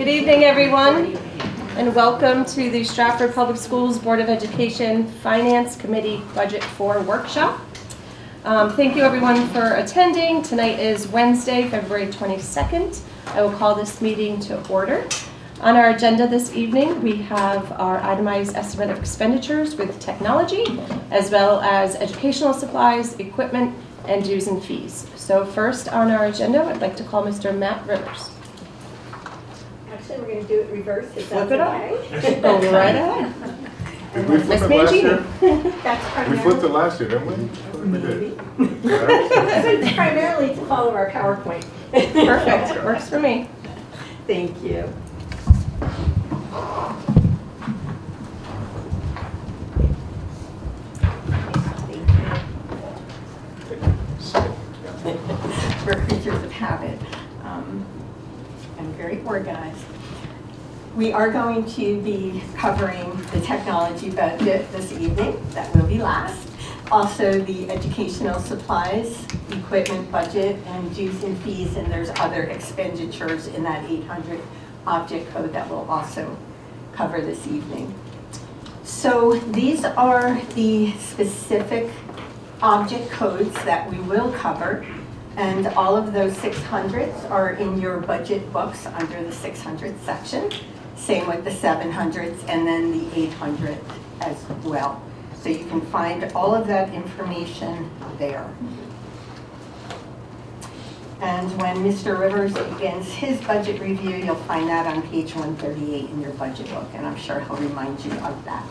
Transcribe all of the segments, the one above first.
Good evening, everyone, and welcome to the Stratford Public Schools Board of Education Finance Committee Budget 4 workshop. Thank you, everyone, for attending. Tonight is Wednesday, February 22nd. I will call this meeting to order. On our agenda this evening, we have our itemized estimate of expenditures with technology, as well as educational supplies, equipment, and dues and fees. So first on our agenda, I'd like to call Mr. Matt Rivers. Actually, we're going to do it reverse. Flip it up. Go right ahead. Did we flip Miss it last year? That's We primarily, flipped it last year, didn't we? We did. Alright. it's primarily to follow our PowerPoint. Perfect. Works for me. Thank you. We're creatures of habit. I'm very organized. We are going to be covering the technology budget this evening. That will be last. Also the educational supplies, equipment budget, and dues and fees, and there's other expenditures in that 800 object code that we'll also cover this evening. So these are the specific object codes that we will cover, and all of those 600s are in your budget books under the 600 section. Same with the 700s and then the 800 as well. So you can find all of that information there. And when Mr. Rivers begins his budget review, you'll find that on page 138 in your budget book, and I'm sure he'll remind you of that.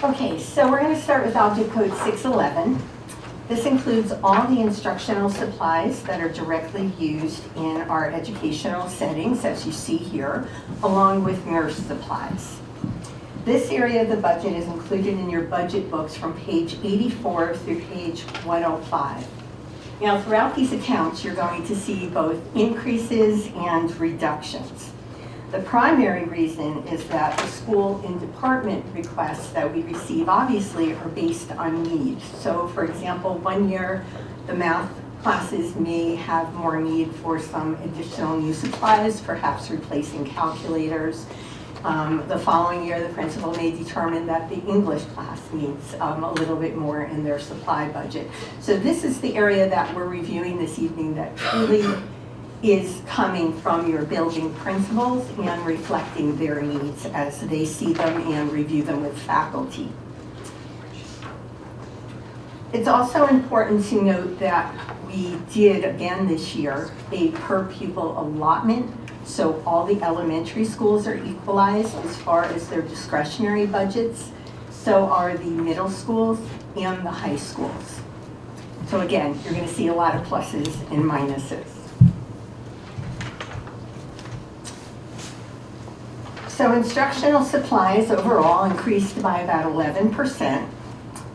Okay, so we're going to start with object code 611. This includes all the instructional supplies that are directly used in our educational settings, as you see here, along with nurse supplies. This area of the budget is included in your budget books from page 84 through page 105. Now, throughout these accounts, you're going to see both increases and reductions. The primary reason is that the school and department requests that we receive obviously are based on need. So for example, one year the math classes may have more need for some additional new supplies, perhaps replacing calculators. The following year the principal may determine that the English class needs a little bit more in their supply budget. So this is the area that we're reviewing this evening that truly is coming from your building principals and reflecting their needs as they see them and review them with faculty. It's also important to note that we did, again this year, a per pupil allotment. So all the elementary schools are equalized as far as their discretionary budgets. So are the middle schools and the high schools. So again, you're going to see a lot of pluses and minuses. So instructional supplies overall increased by about 11%,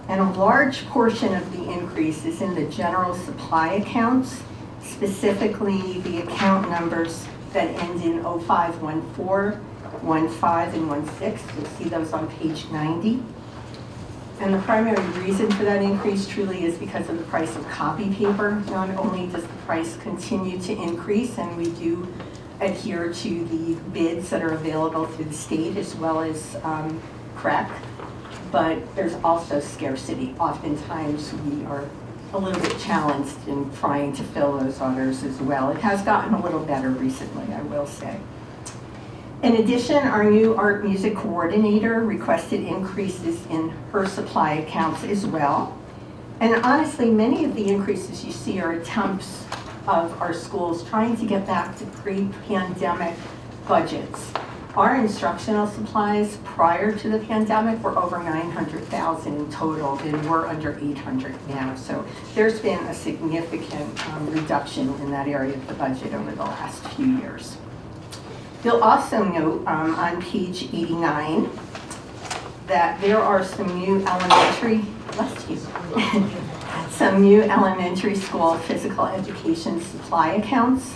and a large portion of the increase is in the general supply accounts, specifically the account numbers that end in 0514, 15, and 16. You'll see those on page 90. And the primary reason for that increase truly is because of the price of copy paper. Not only does the price continue to increase, and we do adhere to the bids that are available through the state as well as CREC, but there's also scarcity. Oftentimes we are a little bit challenged in trying to fill those orders as well. It has gotten a little better recently, I will say. In addition, our new art music coordinator requested increases in her supply accounts as well. And honestly, many of the increases you see are attempts of our schools trying to get back to pre-pandemic budgets. Our instructional supplies prior to the pandemic were over $900,000 in total, and we're under $800 now. So there's been a significant reduction in that area of the budget over the last few years. You'll also note on page 89 that there are some new elementary, some new elementary school physical education supply accounts.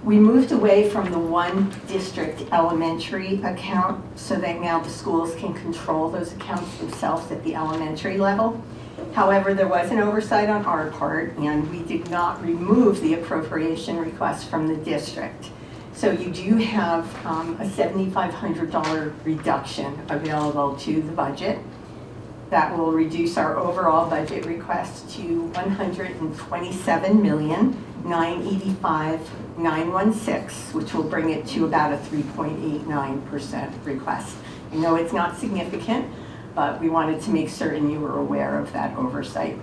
We moved away from the one district elementary account so that now the schools can control those accounts themselves at the elementary level. However, there was an oversight on our part, and we did not remove the appropriation request from the district. So you do have a $7,500 reduction available to the budget. That will reduce our overall budget request to $127,985,916, which will bring it to about a 3.89% request. I know it's not significant, but we wanted to make certain you were aware of that oversight.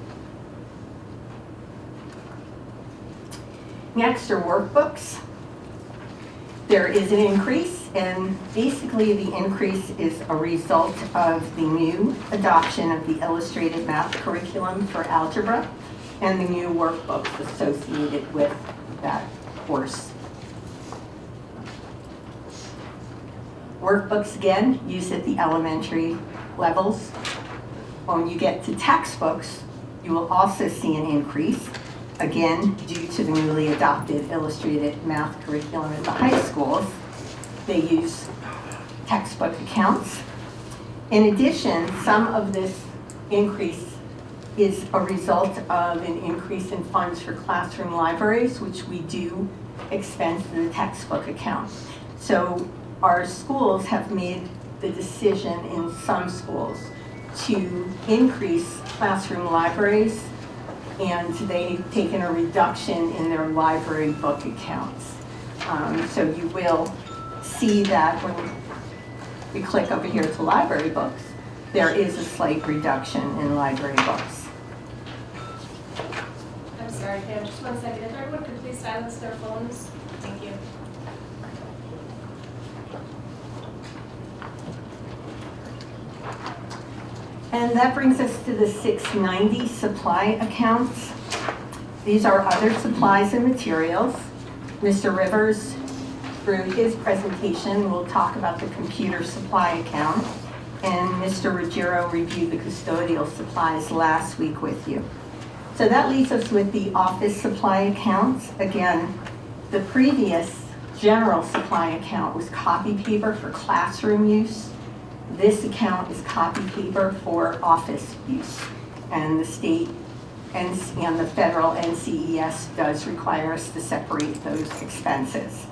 Next are workbooks. There is an increase, and basically the increase is a result of the new adoption of the illustrated math curriculum for algebra and the new workbooks associated with that course. Workbooks, again, used at the elementary levels. When you get to textbooks, you will also see an increase, again, due to the newly adopted illustrated math curriculum at the high schools. They use textbook accounts. In addition, some of this increase is a result of an increase in funds for classroom libraries, which we do expense in the textbook account. So our schools have made the decision in some schools to increase classroom libraries, and they've taken a reduction in their library book accounts. So you will see that when we click over here to library books, there is a slight reduction in library books. I'm sorry, Pam, just 1 second. If everyone could please silence their phones. Thank you. And that brings us to the 690 supply accounts. These are other supplies and materials. Mr. Rivers, through his presentation, will talk about the computer supply account. And Mr. Ruggiero reviewed the custodial supplies last week with you. So that leaves us with the office supply accounts. Again, the previous general supply account was copy paper for classroom use. This account is copy paper for office use. And the state and the federal NCES does require us to separate those expenses.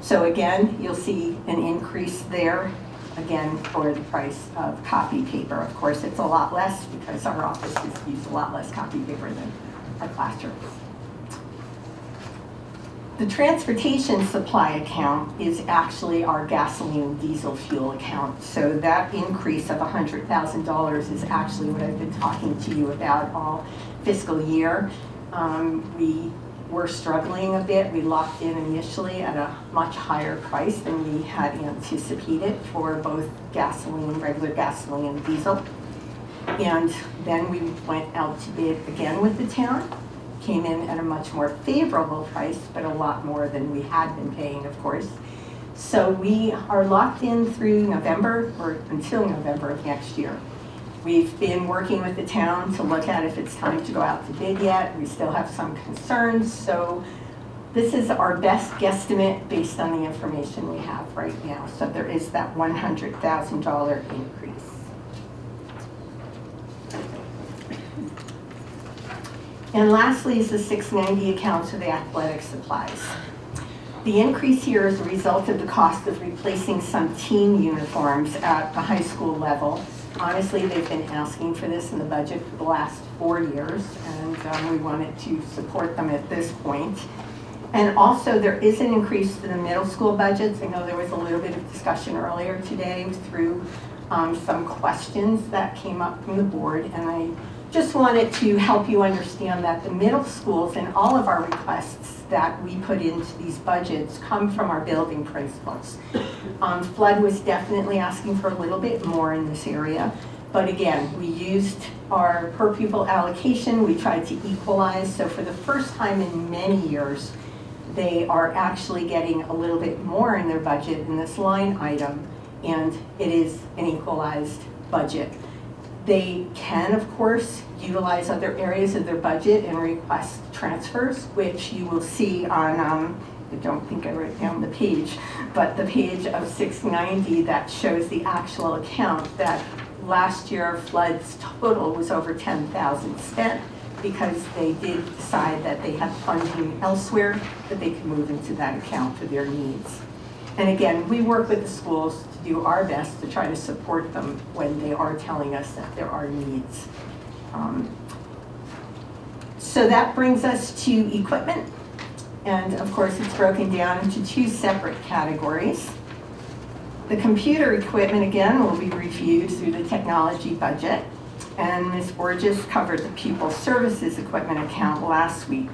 So again, you'll see an increase there, again, for the price of copy paper. Of course, it's a lot less because our offices use a lot less copy paper than our classrooms. The transportation supply account is actually our gasoline and diesel fuel account. So that increase of $100,000 is actually what I've been talking to you about all fiscal year. We were struggling a bit. We locked in initially at a much higher price than we had anticipated for both gasoline, regular gasoline and diesel. And then we went out to bid again with the town. Came in at a much more favorable price, but a lot more than we had been paying, of course. So we are locked in through November, or until November of next year. We've been working with the town to look at if it's time to go out to bid yet. We still have some concerns, so this is our best guesstimate based on the information we have right now. So there is that $100,000 increase. And lastly is the 690 accounts for the athletic supplies. The increase here is a result of the cost of replacing some team uniforms at the high school level. Honestly, they've been asking for this in the budget for the last 4 years, and we wanted to support them at this point. And also, there is an increase to the middle school budgets. I know there was a little bit of discussion earlier today through some questions that came up from the board, and I just wanted to help you understand that the middle schools and all of our requests that we put into these budgets come from our building principals. Flood was definitely asking for a little bit more in this area, but again, we used our per pupil allocation. We tried to equalize, so for the first time in many years, they are actually getting a little bit more in their budget in this line item, and it is an equalized budget. They can, of course, utilize other areas of their budget and request transfers, which you will see on, I don't think I wrote down the page, but the page of 690 that shows the actual account that last year floods total was over 10,000 spent because they did decide that they had funding elsewhere that they could move into that account for their needs. And again, we work with the schools to do our best to try to support them when they are telling us that there are needs. So that brings us to equipment. And of course, it's broken down into two separate categories. The computer equipment, again, will be reviewed through the technology budget. And Ms. Borges covered the pupil services equipment account last week.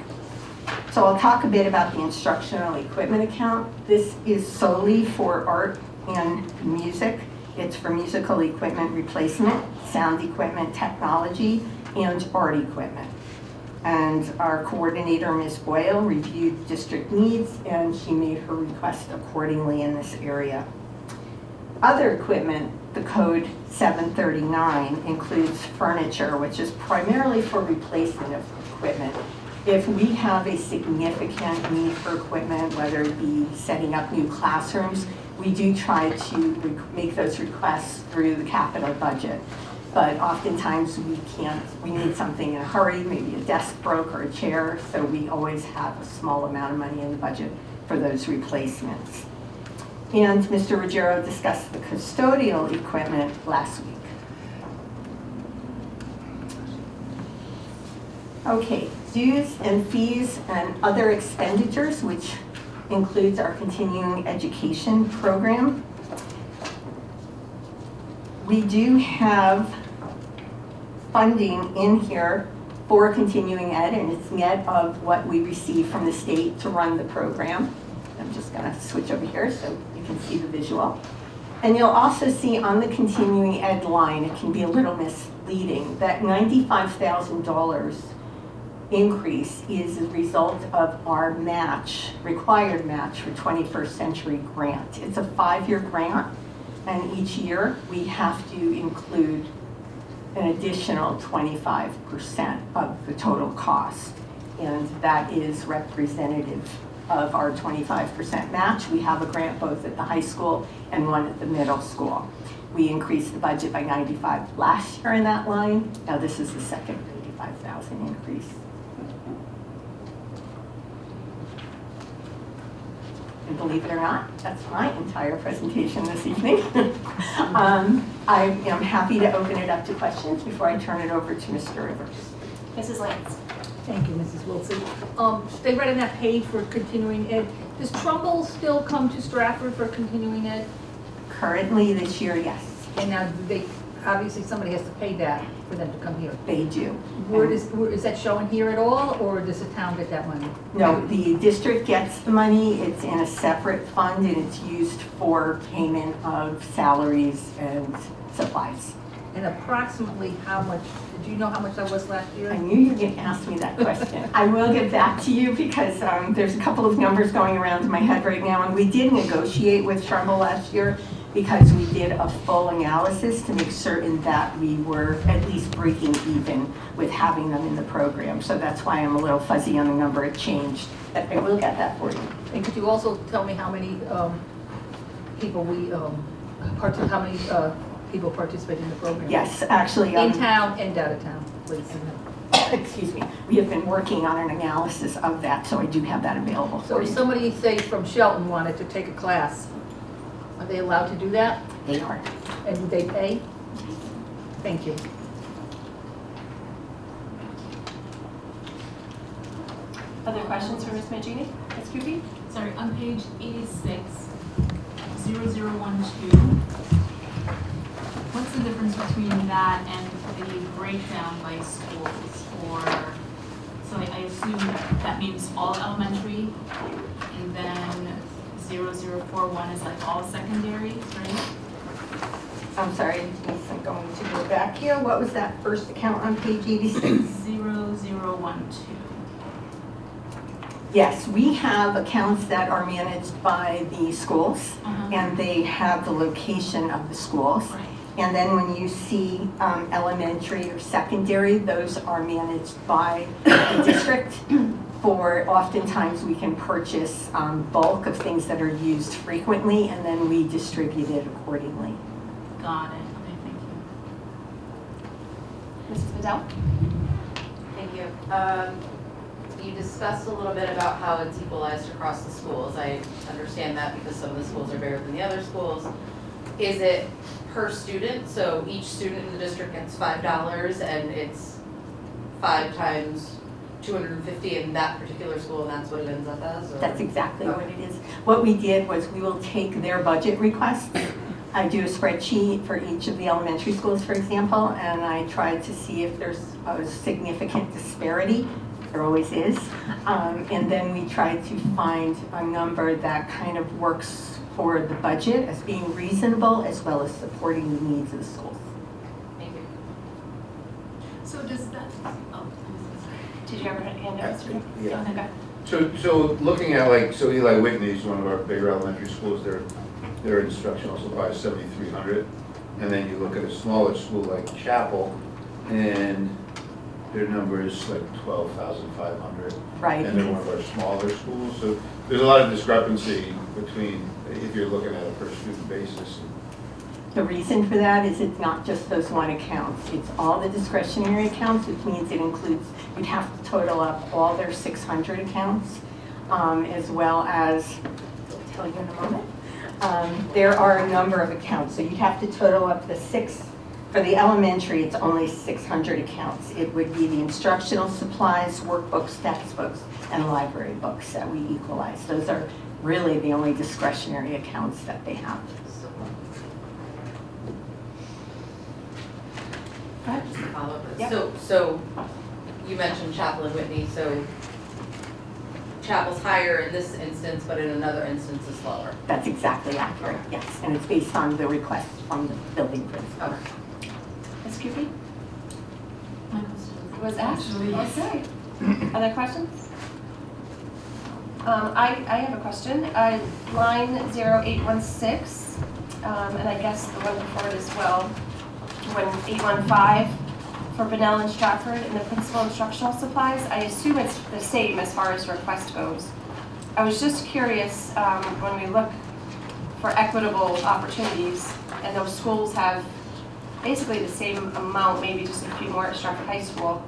So I'll talk a bit about the instructional equipment account. This is solely for art and music. It's for musical equipment replacement, sound equipment technology, and art equipment. And our coordinator, Ms. Boyle, reviewed district needs, and she made her request accordingly in this area. Other equipment, the code 739, includes furniture, which is primarily for replacement of equipment. If we have a significant need for equipment, whether it be setting up new classrooms, we do try to make those requests through the capital budget. But oftentimes we need something in a hurry, maybe a desk broke or a chair, so we always have a small amount of money in the budget for those replacements. And Mr. Ruggiero discussed the custodial equipment last week. Okay, dues and fees and other expenditures, which includes our continuing education program. We do have funding in here for continuing ed, and it's net of what we receive from the state to run the program. I'm just gonna switch over here so you can see the visual. And you'll also see on the continuing ed line, it can be a little misleading, that $95,000 increase is a result of our match, required match for 21st Century Grant. It's a 5-year grant, and each year we have to include an additional 25% of the total cost. And that is representative of our 25% match. We have a grant both at the high school and one at the middle school. We increased the budget by 95 last year in that line. Now this is the second 85,000 increase. And believe it or not, that's my entire presentation this evening. I am happy to open it up to questions before I turn it over to Mr. Rivers. Mrs. Lance. Thank you, Mrs. Wilson. They read in that page for continuing ed. Does Trumbull still come to Stratford for continuing ed? Currently this year, yes, And now they, obviously somebody has to pay that for them to come here. they do. Where is that showing here at all, or does the town get that money? No, the district gets the money. It's in a separate fund and it's used for payment of salaries and supplies. And approximately how much, did you know how much that was last year? I knew you were going to ask me that question. I will get back to you because there's a couple of numbers going around in my head right now. And we did negotiate with Trumbull last year because we did a full analysis to make certain that we were at least breaking even with having them in the program. So that's why I'm a little fuzzy on the number. It changed. But I will get that for you. And could you also tell me how many people people participate in the program? Yes, actually. In town and out of town, please. Excuse me. We have been working on an analysis of that, so I do have that available So for if you. somebody, say, from Shelton wanted to take a class, are they allowed to do that? They are. And would they pay? Thank you. Other questions for Ms. Mangini? Ms. Kupi? Sorry, on page 86, 0012, what's the difference between that and the breakdown by schools? Or, so I assume that means all elementary, and then 0041 is like all secondary, right? I'm sorry, I'm going to go back here. What was that first account on page 86? 0012. Yes, we have accounts that are managed by the schools, and they have the location of the schools. Right. And then when you see elementary or secondary, those are managed by the district. For oftentimes we can purchase bulk of things that are used frequently, and then we distribute it accordingly. Got it. Okay, thank you. Mrs. Bedell? Thank you. You discussed a little bit about how it's equalized across the schools. I understand that because some of the schools are bigger than the other schools. Is it per student? So each student in the district gets $5 and it's 5 times 250 in that particular school, and that's what it ends up as? Or? That's exactly what it is. What we did was we will take their budget requests. I do a spreadsheet for each of the elementary schools, for example, and I tried to see if there's a significant disparity. There always is. And then we tried to find a number that kind of works for the budget as being reasonable as well as supporting the needs of the schools. Thank you. So does that, oh, Did you ever hand it to me? Yeah. Okay. So looking at so Eli Whitney is one of our bigger elementary schools, their instructional supplies 7,300. And then you look at a smaller school like Chapel, and their number is like 12,500. Right. And they're one of our smaller schools, so there's a lot of discrepancy between, if you're looking at a per student basis. The reason for that is it's not just those one accounts. It's all the discretionary accounts, which means it includes, you'd have to total up all their 600 accounts, as well as, I'll tell you in a moment. There are a number of accounts, so you'd have to total up the 6. For the elementary, it's only 600 accounts. It would be the instructional supplies, workbooks, textbooks, and library books that we equalize. Those are really the only discretionary accounts that they have. Go ahead. Just to follow up. Yep. So you mentioned Chapel and Whitney, so Chapel's higher in this instance, but in another instance is lower. That's exactly accurate, yes. And it's based on the request from the building principal. Okay. Ms. Cupie? my question Was asked? actually, yes. Okay. Other questions? I have a question. Line 0816, and I guess the one before it as well, when 815 for Bunnell and Stratford and the principal instructional supplies, I assume it's the same as far as request goes. I was just curious, when we look for equitable opportunities, and those schools have basically the same amount, maybe just a few more at Stratford High School.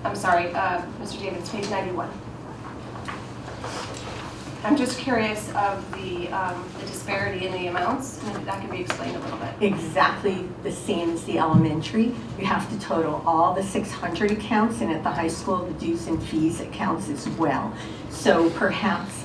I'm sorry, Mr. Davis, page 91. I'm just curious of the disparity in the amounts, and if that can be explained a little bit. Exactly the same as the elementary. You have to total all the 600 accounts, and at the high school, the dues and fees accounts as well. So perhaps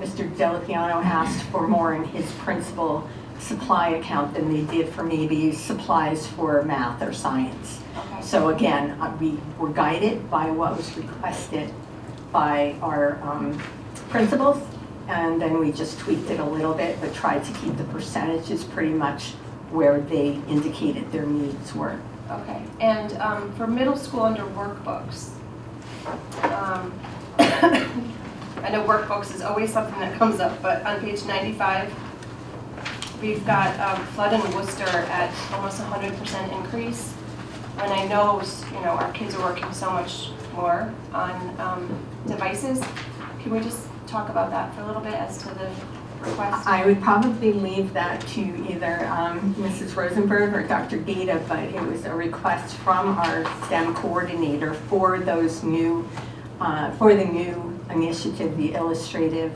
Mr. Delapiano asked for more in his principal supply account than they did for maybe supplies for math or science. Okay. So again, we were guided by what was requested by our principals, and then we just tweaked it a little bit, but tried to keep the percentages pretty much where they indicated their needs were. Okay, and for middle school under workbooks, I know workbooks is always something that comes up, but on page 95, we've got Flood and Worcester at almost 100% increase. And I know, our kids are working so much more on devices. Can we just talk about that for a little bit as to the request? I would probably leave that to either Mrs. Rosenberg or Dr. Gata, but it was a request from our STEM coordinator for those new, for the new initiative, the illustrative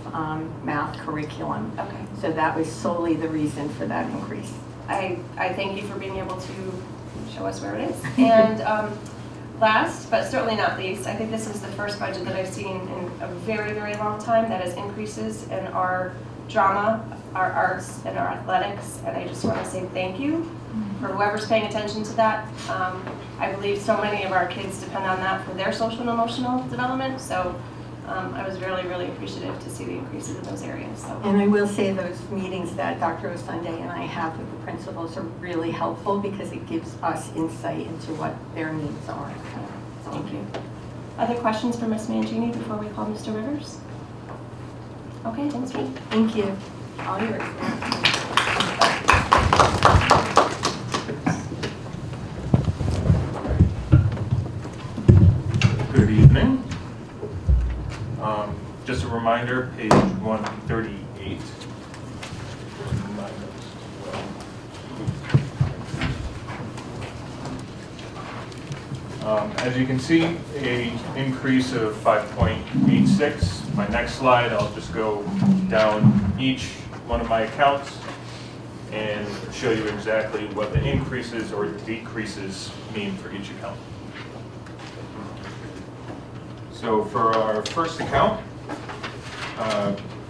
math curriculum. Okay. So that was solely the reason for that increase. I thank you for being able to show us where it is. And last, but certainly not least, I think this is the first budget that I've seen in a very, very long time that has increases in our drama, our arts, and our athletics. And I just want to say thank you for whoever's paying attention to that. I believe so many of our kids depend on that for their social and emotional development. So I was really, really appreciative to see the increases in those areas. So. And I will say those meetings that Dr. Osunday and I have with the principals are really helpful because it gives us insight into what their needs are. Thank you. Other questions for Ms. Mangini before we call Mr. Rivers? Okay, thanks, Kate. Thank you. All yours. Good evening. Just a reminder, page 138. My notes as well. As you can see, a increase of 5.86. My next slide, I'll just go down each one of my accounts and show you exactly what the increases or decreases mean for each account. So for our first account,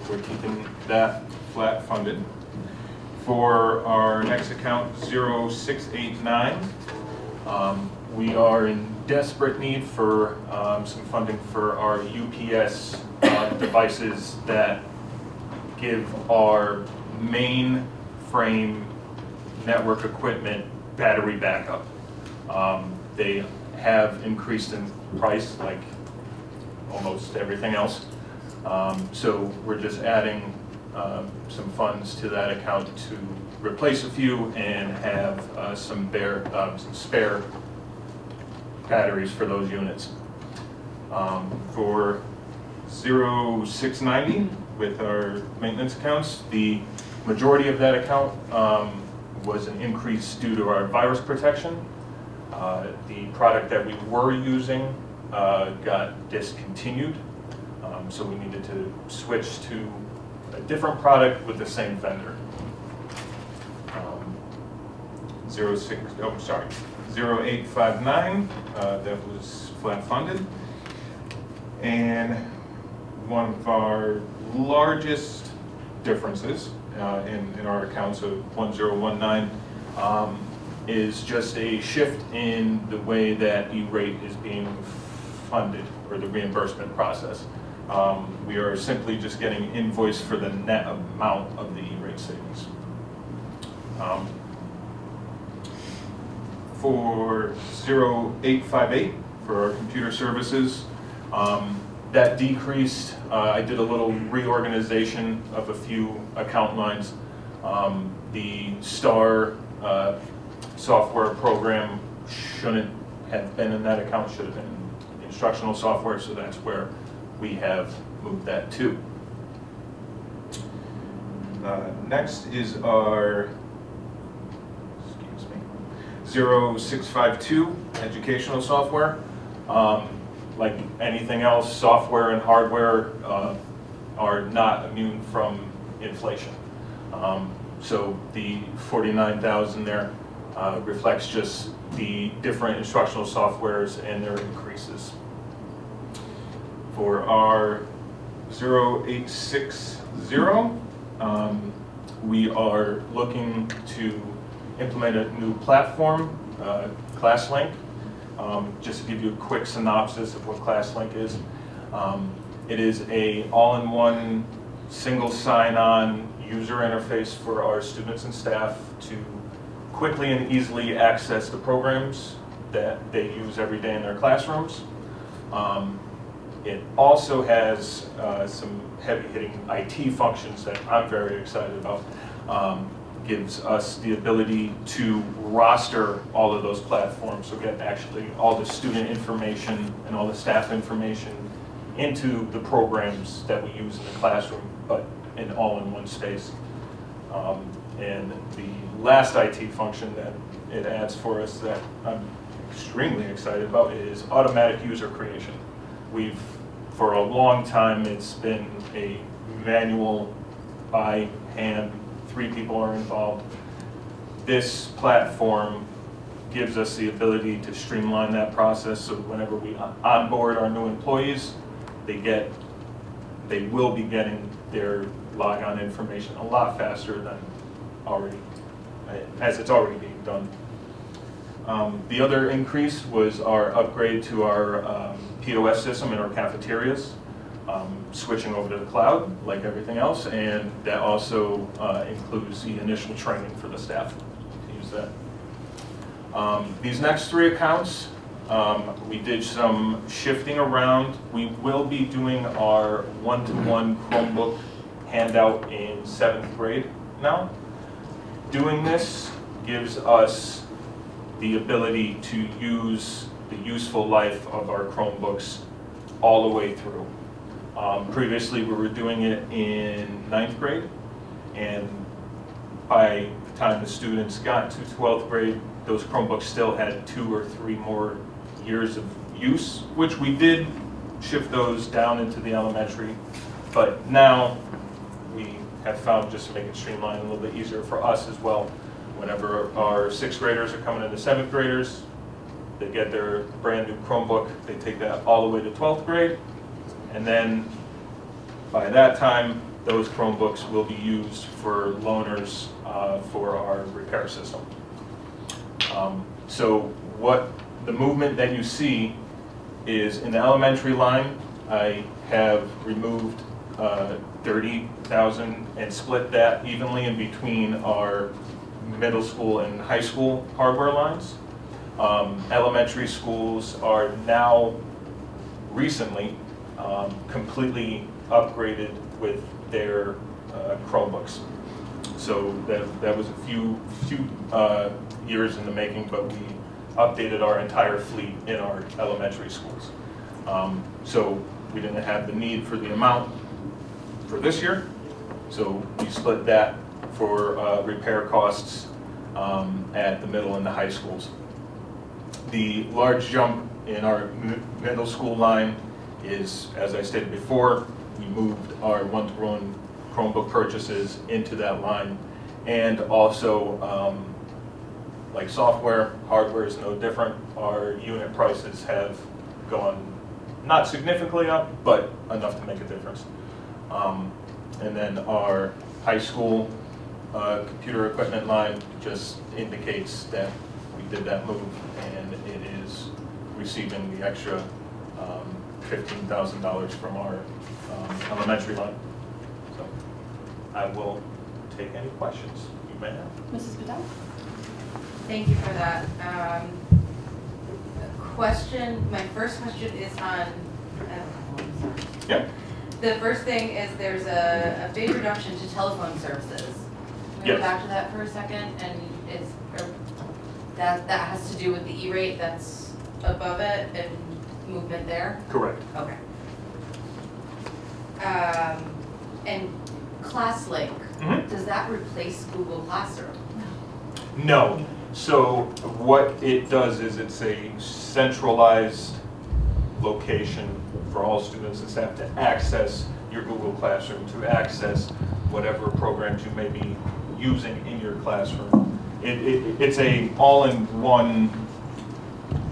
we're keeping that flat funded. For our next account, 0689, we are in desperate need for some funding for our UPS devices that give our main frame network equipment battery backup. They have increased in price like almost everything else. So we're just adding some funds to that account to replace a few and have some spare batteries for those units. For 0690 with our maintenance accounts, the majority of that account was an increase due to our virus protection. The product that we were using got discontinued, so we needed to switch to a different product with the same vendor. 0859, that was flat funded. And one of our largest differences in our accounts of 1019 is just a shift in the way that E-rate is being funded, or the reimbursement process. We are simply just getting invoiced for the net amount of the E-rate savings. For 0858, for our computer services, that decreased. I did a little reorganization of a few account lines. The STAR software program shouldn't have been in that account, should have been instructional software, so that's where we have moved that to. Next is our 0652 educational software. Like anything else, software and hardware are not immune from inflation. So the 49,000 there reflects just the different instructional softwares and their increases. For our 0860, we are looking to implement a new platform, ClassLink. Just to give you a quick synopsis of what ClassLink is. It is a all-in-one single sign-on user interface for our students and staff to quickly and easily access the programs that they use every day in their classrooms. It also has some heavy-hitting IT functions that I'm very excited about. Gives us the ability to roster all of those platforms, so get actually all the student information and all the staff information into the programs that we use in the classroom, but in all-in-one space. And the last IT function that it adds for us that I'm extremely excited about is automatic user creation. For a long time, it's been a manual, by hand, 3 people are involved. This platform gives us the ability to streamline that process, so whenever we onboard our new employees, they will be getting their logon information a lot faster than as it's already being done. The other increase was our upgrade to our POS system in our cafeterias, switching over to the cloud like everything else, and that also includes the initial training for the staff to use that. These next 3 accounts, we did some shifting around. We will be doing our one-to-one Chromebook handout in 7th grade now. Doing this gives us the ability to use the useful life of our Chromebooks all the way through. Previously, we were doing it in 9th grade, and by the time the students got to 12th grade, those Chromebooks still had 2 or 3 more years of use, which we did shift those down into the elementary, but now we have found, just to make it streamlined, a little bit easier for us as well. Whenever our 6th graders are coming into 7th graders, they get their brand new Chromebook, they take that all the way to 12th grade, and then by that time, those Chromebooks will be used for loaners for our repair system. So what the movement that you see is in the elementary line, I have removed 30,000 and split that evenly in between our middle school and high school hardware lines. Elementary schools are now recently completely upgraded with their Chromebooks. So that was a few years in the making, but we updated our entire fleet in our elementary schools. So we didn't have the need for the amount for this year, so we split that for repair costs at the middle and the high schools. The large jump in our middle school line is, as I stated before, we moved our one-to-one Chromebook purchases into that line, and also like software, hardware is no different. Our unit prices have gone not significantly up, but enough to make a difference. And then our high school computer equipment line just indicates that we did that move, and it is receiving the extra $15,000 from our elementary line. So I will take any questions you may have. Mrs. Patel? Thank you for that. My first question is on, Yep. the first thing is there's a big reduction to telephone services. Can we go Yes. back to that for a second? And that has to do with the E-rate that's above it and movement there? Correct. Okay. And ClassLink, Mhm. does that replace Google Classroom? No. So what it does is it's a centralized location for all students and staff to access your Google Classroom, to access whatever programs you may be using in your classroom. It's a all-in-one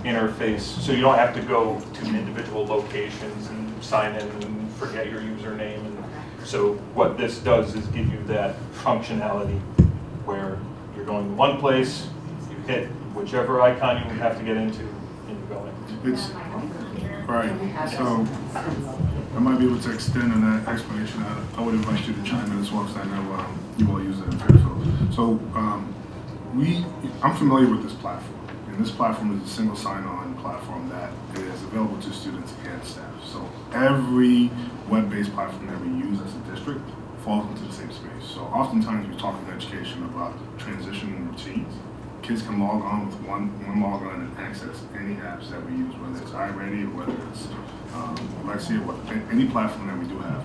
interface, so you don't have to go to individual locations and sign in and forget your username. And so what this does is give you that functionality where you're going to one place, you hit whichever icon you have to get into, and you go in. It's, right, so I might be able to extend on that explanation. I would invite you to chime in as well, because I know you all use it in Fairfield. So I'm familiar with this platform, and this platform is a single sign-on platform that is available to students and staff. So every web-based platform that we use as a district falls into the same space. So oftentimes we talk in education about transition routines. Kids can log on with one login and access any apps that we use, whether it's iReady or whether it's Alexia, any platform that we do have.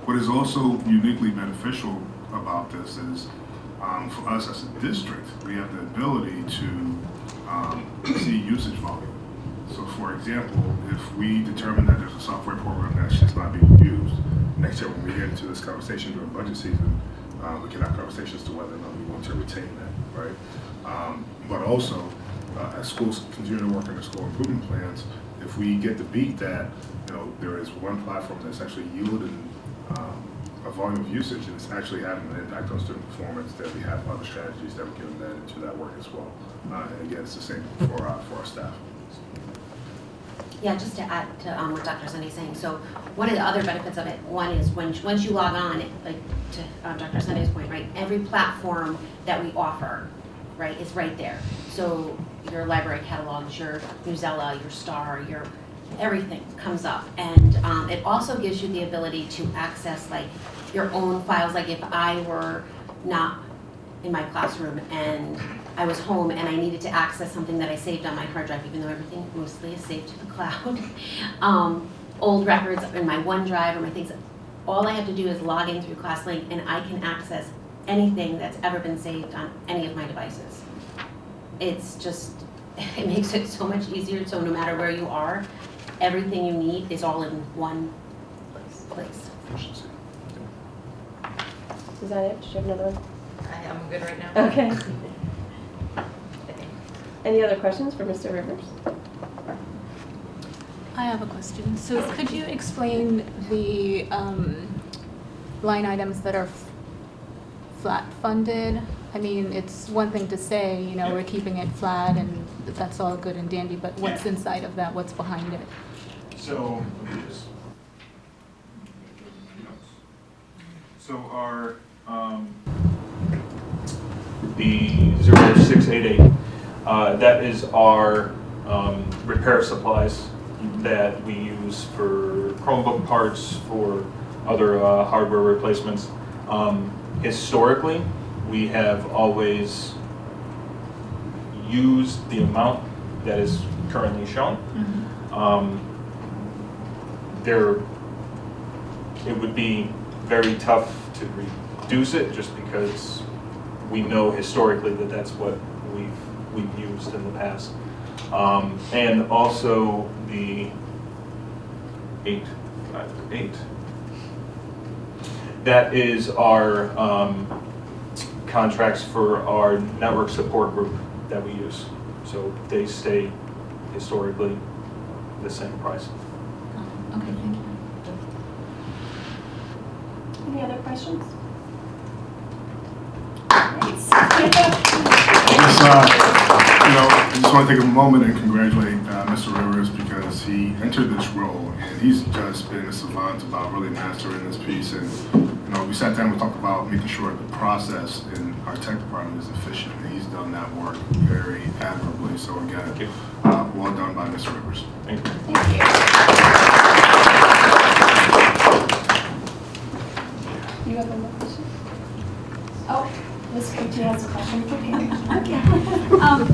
What is also uniquely beneficial about this is for us as a district, we have the ability to see usage volume. So for example, if we determine that there's a software program that's just not being used, next year when we get into this conversation during budget season, we can have conversations as to whether or not we want to retain that, right? But also, as schools continue to work on their school improvement plans, if we get the beat that there is one platform that's actually yielding a volume of usage and it's actually having an impact on student performance, that we have other strategies that we can embed into that work as well. And again, it's the same for our staff. Yeah, just to add to what Dr. Sunday's saying. So one of the other benefits of it, one is once you log on, like to Dr. Sunday's point, right, every platform that we offer, right, is right there. So your library catalogs, your Newsela, your Star, your everything comes up. And it also gives you the ability to access like your own files. Like if I were not in my classroom and I was home and I needed to access something that I saved on my hard drive, even though everything mostly is saved to the cloud, old records in my OneDrive or my things, all I have to do is log in through ClassLink and I can access anything that's ever been saved on any of my devices. It's just it makes it so much easier, so no matter where you are, everything you need is all in one place. Is that it? Did you have another one? I'm good right now. Okay. Any other questions for Mr. Rivers? I have a question. So could you explain the line items that are flat funded? I mean, it's one thing to say, you know, we're keeping it flat and that's all good and dandy, but what's inside of that? What's behind it? So, let me just. So our, the 0688, that is our repair supplies that we use for Chromebook parts, for other hardware replacements. Historically, we have always used the amount that is currently shown. It would be very tough to reduce it just because we know historically that that's what we've used in the past. And also the 858. That is our contracts for our network support group that we use. So they stay historically the same price. Okay, thank you. Any other questions? I just want to take a moment and congratulate Mr. Rivers because he entered this role and he's just been a savant about really mastering this piece. And we sat down and we talked about making sure the process in our tech department is efficient, and he's done that work very admirably. So again, well done by Mr. Rivers. Thank you. Thank you. You have another question? Oh, Ms. Cretu has a question for Pam.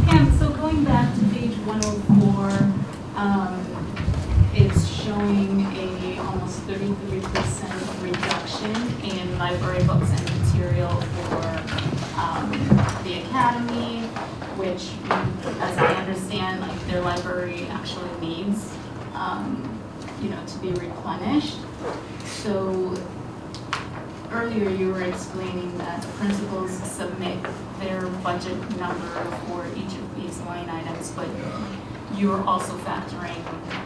Pam, so going back to page 104, it's showing a almost 33% reduction in library books and material for the academy, which, as I understand, like their library actually needs, to be replenished. So earlier you were explaining that principals submit their budget number for each of these line items, but you're also factoring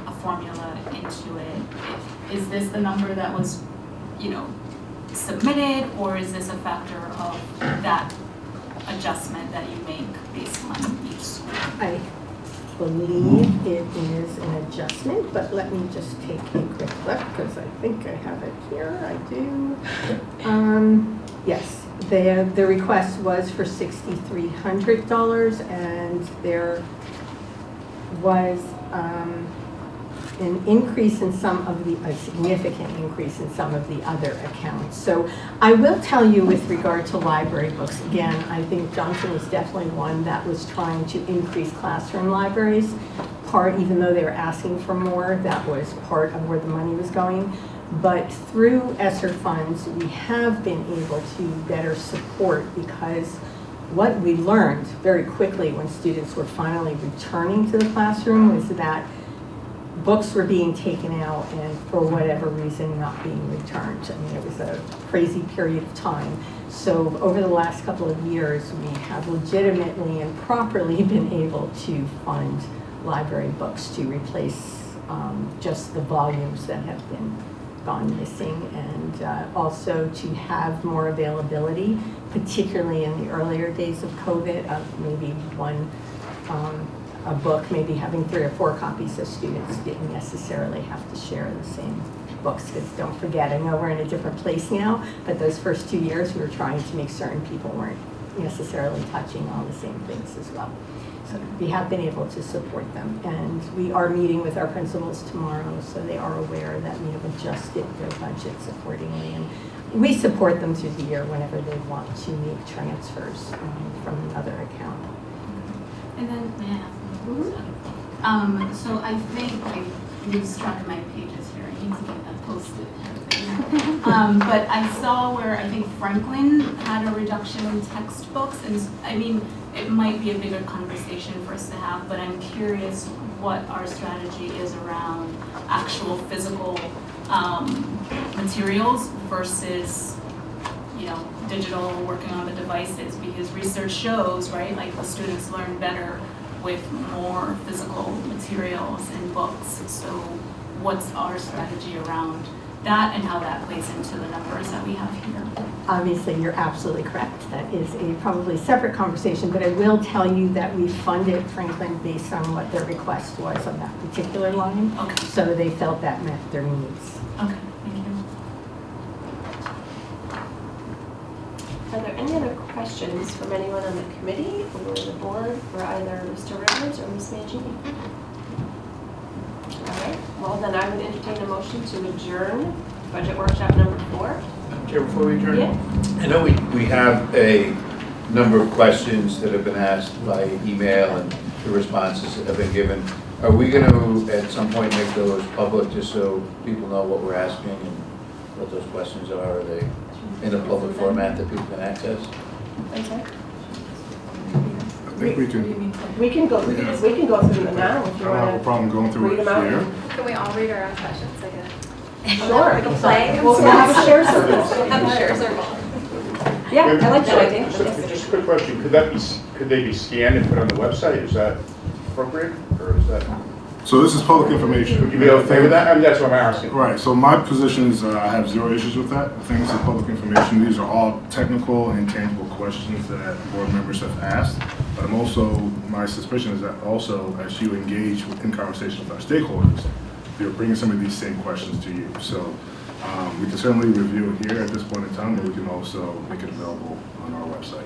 a formula into it. Is this the number that was, submitted, or is this a factor of that adjustment that you make based on each school? I believe it is an adjustment, but let me just take a quick look because I think I have it here. I do. Yes, the request was for $6,300, and there was an increase in a significant increase in some of the other accounts. So I will tell you with regard to library books, again, I think Johnson was definitely one that was trying to increase classroom libraries. Even though they were asking for more, that was part of where the money was going. But through ESSER funds, we have been able to better support, because what we learned very quickly when students were finally returning to the classroom was that books were being taken out and for whatever reason not being returned. I mean, it was a crazy period of time. So over the last couple of years, we have legitimately and properly been able to fund library books to replace just the volumes that have gone missing, and also to have more availability, particularly in the earlier days of COVID, of maybe a book maybe having 3 or 4 copies, so students didn't necessarily have to share the same books. Because don't forget, I know we're in a different place now, but those first 2 years we were trying to make certain people weren't necessarily touching all the same things as well. So we have been able to support them, and we are meeting with our principals tomorrow, so they are aware that we have adjusted their budgets accordingly, and we support them through the year whenever they want to make transfers from another account. And then, may I ask? So I think I lose track of my pages here. I need to get that posted. But I saw where I think Franklin had a reduction in textbooks, and I mean, it might be a bigger conversation for us to have, but I'm curious what our strategy is around actual physical materials versus, you know, digital, working on the devices, because research shows, right, like the students learn better with more physical materials and books. So what's our strategy around that and how that plays into the numbers that we have here? Obviously, you're absolutely correct. That is a probably separate conversation, but I will tell you that we funded Franklin based on what their request was on that particular line. Okay, So they felt that met their needs. okay, thank you. Are there any other questions from anyone on the committee or the board for either Mr. Rivers or Ms. Mangini? All right, well then I would entertain a motion to adjourn budget workshop number 4. Chair, before we adjourn? Yeah. I know we have a number of questions that have been asked by email and the responses that have been given. Are we going to, at some point, make those public just so people know what we're asking and what those questions are? Are they in a public format that people can access? I'm sorry? I think we can, We can go through them now if I you don't have a want problem going to through read it them out. here. Can we all read our own questions, I guess? Sure. Like a play? We'll have a share circle. Have a share circle. Yeah, I like that idea. Just a quick question, could they be scanned and put on the website? Is that appropriate, or is that, So this is public information. would you be okay with that? I mean, that's what I'm asking. Right, so my position is I have zero issues with that. I think this is public information. These are all technical and tangible questions that board members have asked. But I'm also, my suspicion is that also as you engage in conversation with our stakeholders, they're bringing some of these same questions to you. So we can certainly review it here at this point in time, but we can also make it available on our website.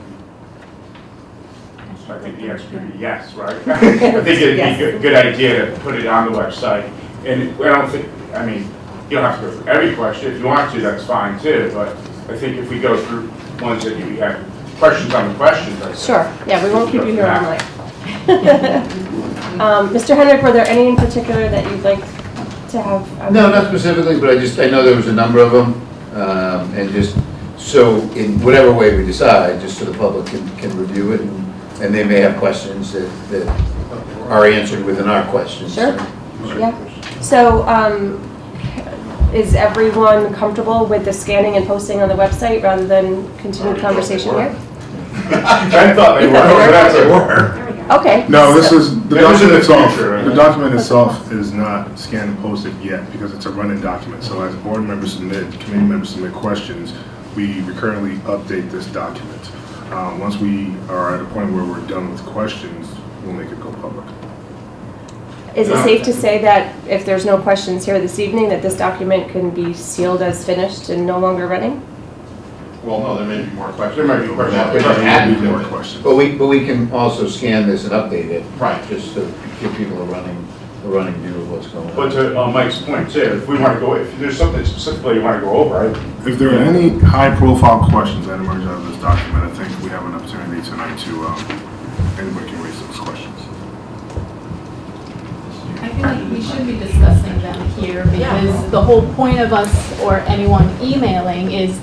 So I think the answer could be yes, right? I think it'd be a good idea to put it on the website. And I don't think, I mean, you don't have to go through every question. If you want to, that's fine too. But I think if we go through ones that you have questions on the questions. I think Sure, yeah, we won't keep you here all Yeah. night. Mr. Hendrick, were there any in particular that you'd like to have? No, not specifically, but I know there was a number of them. And just so in whatever way we decide, just so the public can review it and they may have questions that are answered within our questions. Sure. Yeah. So, is everyone comfortable with the scanning and posting on the website rather than continue the conversation here? I thought they were, but that's they were. Okay. No, this is, the Maybe it's in document the itself, future, right? the document itself is not scanned and posted yet because it's a running document. So as board members submit, committee members submit questions, we recurrently update this document. Once we are at a point where we're done with questions, we'll make it go public. Is it safe to say that if there's no questions here this evening, that this document can be sealed as finished and no longer running? Well, no, there may be more questions. There might be questions. There There might might be More questions. But we can also scan this and update it. Right. Just to give people a running view of what's going on. But to Mike's point too, if we want to go, if there's something specifically you want to go over, If there are any high-profile questions that emerge out of this document, I think we have an opportunity tonight to, anybody can raise those questions. I feel like we should be discussing them here because the whole point of us or anyone emailing is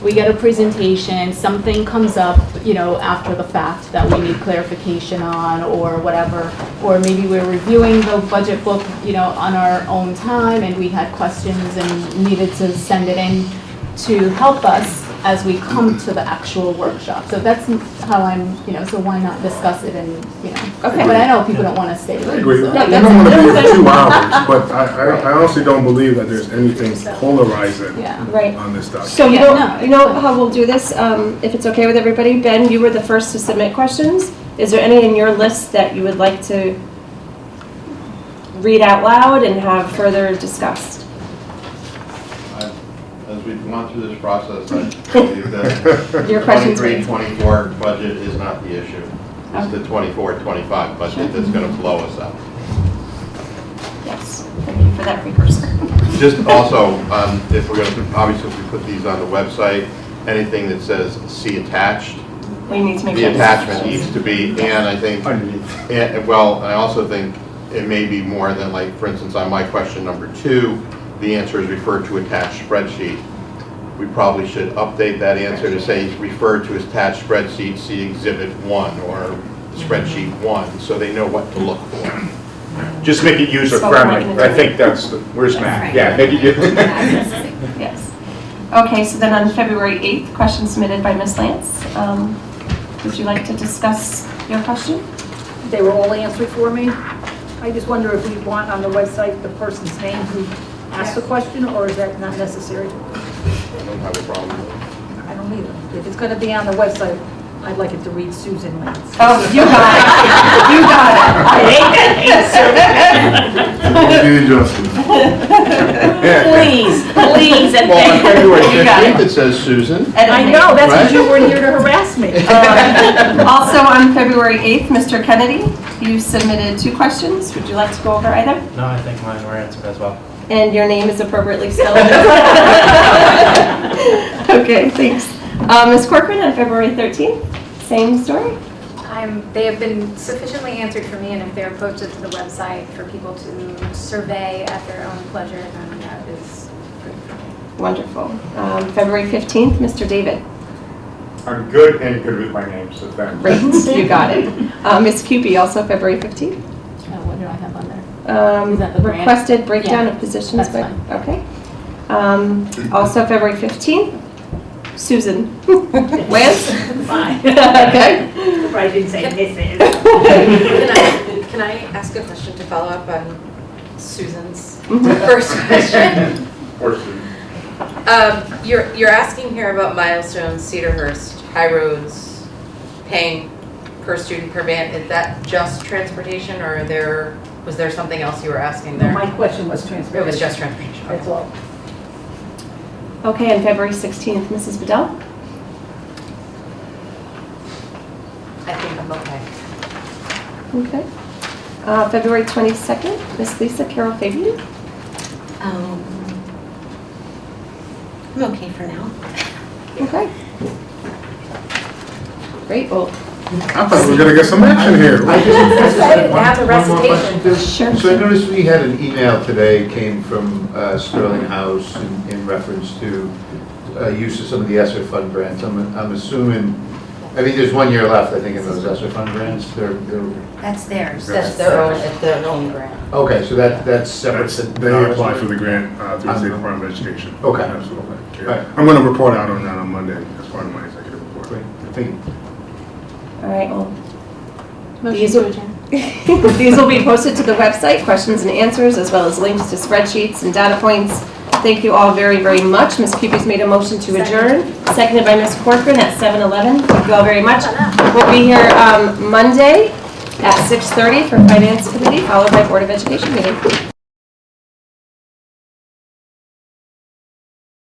we get a presentation, something comes up, you know, after the fact that we need clarification on or whatever, or maybe we're reviewing the budget book, you know, on our own time and we had questions and needed to send it in to help us as we come to the actual workshop. So that's how I'm, you know, so why not discuss it and, you know. Okay. But I know people don't want to stay late. I agree. so- We don't want to be here for 2 hours, but I honestly don't believe that there's anything polarizing Yeah. Right. on this document. So Yeah, no, you know how we'll do this, if it's okay with everybody? Ben, you were the first to submit questions. Is there any in your list that you would like to read out loud and have further discussed? As we've gone through this process, I believe that Your questions, 23-24 budget is not the issue. It's the 24-25 budget that's going to blow us up. Yes, thank you for that precursor. Just also, if we're going to, obviously if we put these on the website, anything that says see attached, We need to make the sure. attachment needs to be, and I think, well, I also think it may be more than like, for instance, on my question number 2, the answer is referred to attached spreadsheet. we probably should update that answer to say refer to attached spreadsheet, see Exhibit 1 or Spreadsheet 1, so they know what to look for. Just make it user-friendly. I think that's, where's Matt? Yeah, make it user. Yes. Okay, so then on February 8th, question submitted by Ms. Lance. Would you like to discuss your question? They were all answered for me. I just wonder if we want on the website the person's name who asked the question, or is that not necessary? I don't have a problem with it. I don't either. If it's gonna be on the website, I'd like it to read Susan Lance. Oh, you got it. You got it. I hate that Please, and Well, on February you got 15th, it says Susan. I know, that's Right? because you weren't here to harass me. Also on February 8th, Mr. Kennedy, you submitted 2 questions. Would you like to go over either? No, I think mine were answered as well. And your name is appropriately spelled. Okay, thanks. Ms. Corcoran on February 13th, same story? They have been sufficiently answered for me, and if they're posted to the website for people to survey at their own pleasure, then that is good for me. Wonderful. February 15th, Mr. David. I'm good and good with my name, so thanks. Great, you got it. Ms. Cupie, also February 15th. What do I have on there? Is that the grant? Requested breakdown Yeah, of positions. that's by- Okay. Also February 15th, Susan. Lance? Fine. Okay. I didn't say this. Can I ask a question to follow up on Susan's Mhm. first question? Or Susan. You're asking here about Milestones, Cedarhurst, High Roads, paying per student per van. Is that just transportation, or was there something else you were asking there? My question was It transportation. was just transportation. That's all. Okay, and February 16th, Mrs. Bedell. I think I'm okay. Okay. February 22nd, Miss Lisa Carroll Fabian. I'm okay for now. Okay. Great, well, I thought we were gonna get some action here. I just Have the one more question, too. Sure. So I noticed we had an email today, came from Sterling House in reference to use of some of the ESSER fund grants. I'm assuming, I mean, there's 1 year left, I think, in those ESSER fund grants. They're That's theirs. That's their own grant. okay, so that's separate. They apply for the grant through the State Department of Education. Okay. Absolutely. Yeah. Right. I'm gonna report out on that on Monday as part of my executive report. Great, thank you. all right, well, Motion These to will- adjourn. these will be posted to the website, questions and answers, as well as links to spreadsheets and data points. Thank you all very, very much. Ms. Cupie's made a motion to adjourn, seconded by Ms. Corcoran at 7:11. Thank you all very much. We'll be here Monday at 6:30 for Finance Committee, followed by Board of Education meeting.